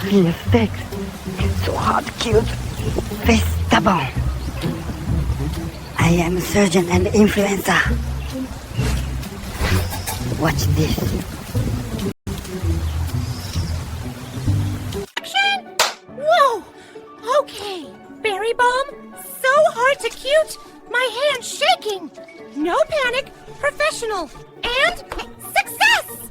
VFX. So hot, cute. Very stubborn. I am a surgeon and influencer. Watch this. Whoa! Okay, berry bomb, so hard to cute, my hand's shaking. No panic, professional, and success!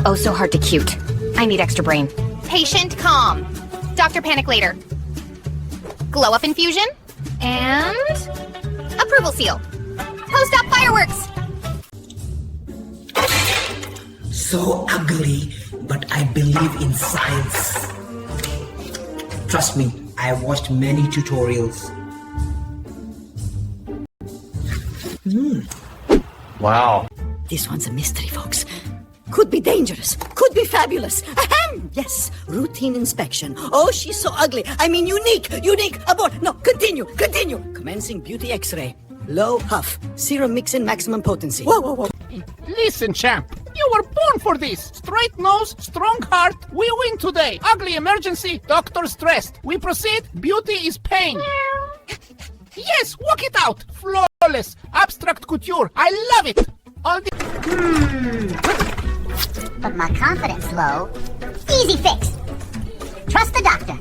Oh, so hard to cute. I need extra brain. Patient calm. Dr. Panic later. Glow up infusion. And approval seal. Post up fireworks. So ugly, but I believe in science. Trust me, I have watched many tutorials. Wow. This one's a mystery, folks. Could be dangerous. Could be fabulous. Ahem! Yes, routine inspection. Oh, she's so ugly. I mean unique. Unique. Abort. No, continue. Continue. Commencing beauty x-ray. Low huff. Serum mix-in maximum potency. Whoa, whoa, whoa. Listen, champ. You were born for this. Straight nose, strong heart. We win today. Ugly emergency. Doctor stressed. We proceed. Beauty is pain. Yes, walk it out. Flawless. Abstract couture. I love it. All the... But my confidence low. Easy fix. Trust the doctor.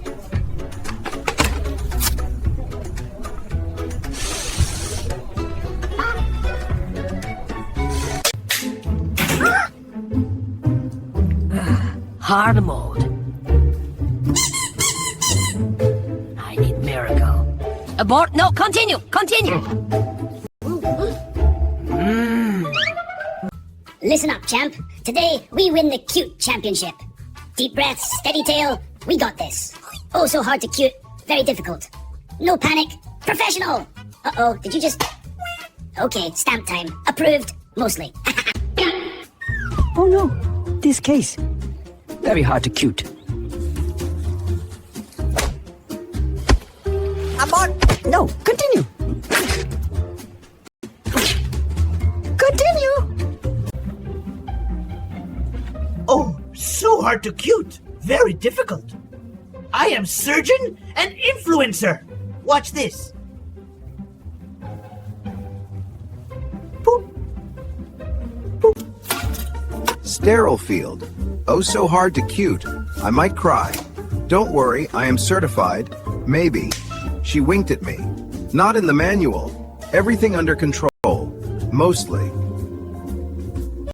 Hard mode. I need miracle. Abort. No, continue. Continue. Listen up, champ. Today, we win the cute championship. Deep breaths, steady tail, we got this. Oh, so hard to cute, very difficult. No panic, professional! Uh-oh, did you just... Okay, stamp time. Approved, mostly. Oh no, this case. Very hard to cute. Abort! No, continue. Continue. Oh, so hard to cute. Very difficult. I am surgeon and influencer. Watch this. Boop. Sterile field. Oh, so hard to cute. I might cry. Don't worry, I am certified. Maybe. She winked at me. Not in the manual. Everything under control. Mostly.